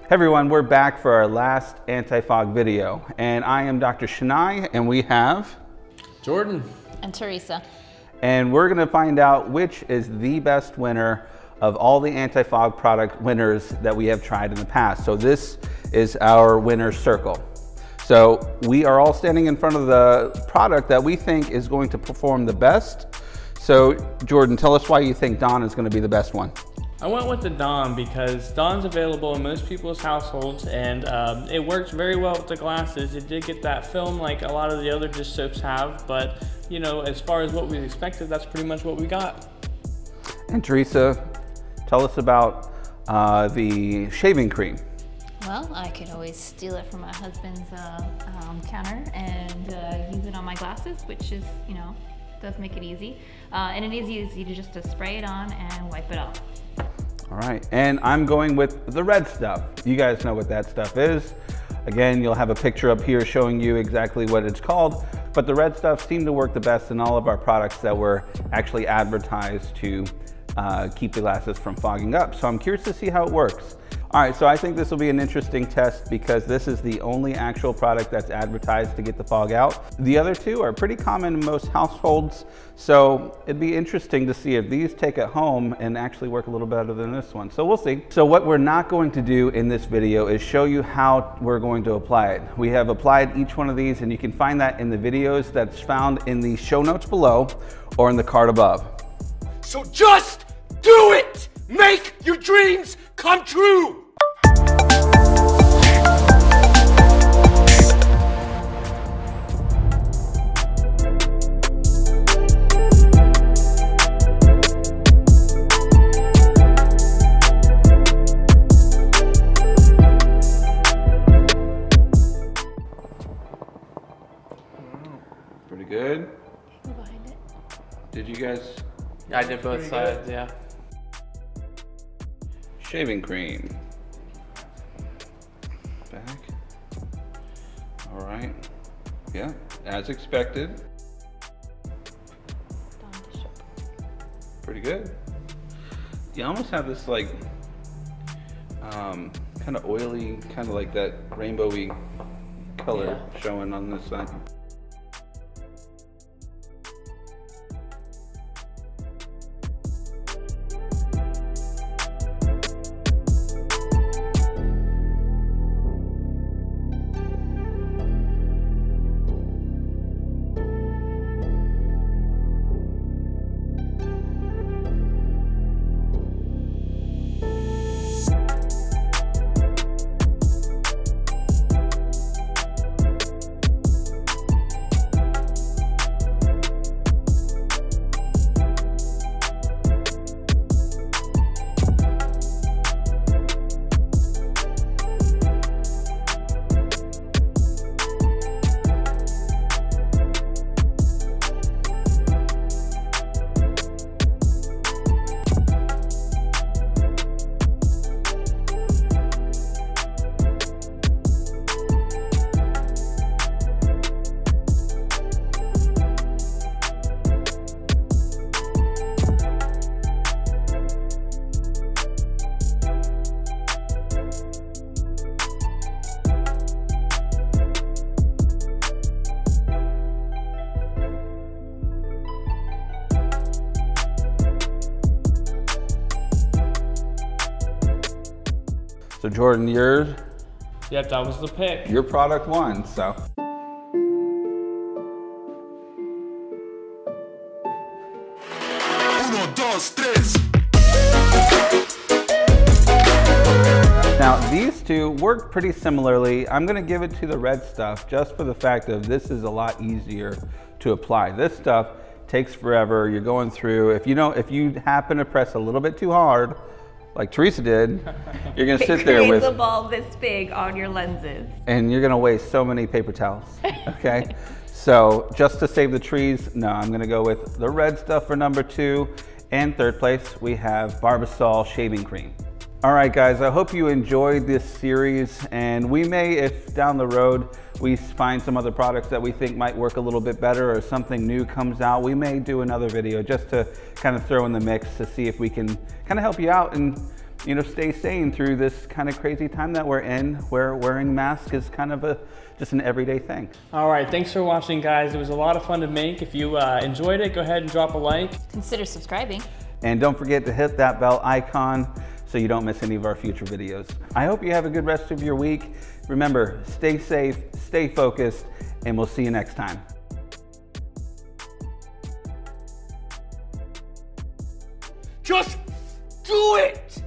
Hey everyone, we're back for our last anti-fog video, and I am Dr. Shenai, and we have Jordan and Theresa. And we're gonna find out which is the best winner of all the anti-fog product winners that we have tried in the past. So this is our winner's circle. So we are all standing in front of the product that we think is going to perform the best. So Jordan, tell us why you think Dawn is gonna be the best one. I went with the Dawn because Dawn's available in most people's households, and it works very well with the glasses. It did get that film like a lot of the other dish soaps have, but you know, as far as what we expected, that's pretty much what we got. And Theresa, tell us about the shaving cream. Well, I could always steal it from my husband's counter and use it on my glasses, which is, you know, does make it easy. And it is easy to just spray it on and wipe it off. All right, and I'm going with the red stuff. You guys know what that stuff is. Again, you'll have a picture up here showing you exactly what it's called, but the red stuff seemed to work the best in all of our products that were actually advertised to keep the glasses from fogging up. So I'm curious to see how it works. All right, so I think this will be an interesting test because this is the only actual product that's advertised to get the fog out. The other two are pretty common in most households, so it'd be interesting to see if these take it home and actually work a little better than this one. So we'll see. So what we're not going to do in this video is show you how we're going to apply it. We have applied each one of these, and you can find that in the videos that's found in the show notes below or in the card above. So just do it! Make your dreams come true! Pretty good. Behind it. Did you guys? I did both sides, yeah. Shaving cream. Back. All right. Yeah, as expected. Pretty good. You almost have this like kind of oily, kind of like that rainbowy color showing on this side. So Jordan, Yep, that was the pick. your product won, so. Uno, dos, tres. Now these two work pretty similarly. I'm gonna give it to the red stuff just for the fact of this is a lot easier to apply. This stuff takes forever. You're going through, if you happen to press a little bit too hard, like Theresa did, you're gonna sit there with a ball this big on your lenses. and you're gonna waste so many paper towels, okay? So just to save the trees, no, I'm gonna go with the red stuff for number 2. And third place, we have Barbasol shaving cream. All right, guys, I hope you enjoyed this series, and we may, if down the road we find some other products that we think might work a little bit better or something new comes out, we may do another video just to kind of throw in the mix to see if we can kind of help you out and you know, stay sane through this kind of crazy time that we're in, where wearing masks is kind of just an everyday thing. All right, thanks for watching, guys. It was a lot of fun to make. If you enjoyed it, go ahead and drop a like. Consider subscribing. And don't forget to hit that bell icon so you don't miss any of our future videos. I hope you have a good rest of your week. Remember, stay safe, stay focused, and we'll see you next time. Just do it!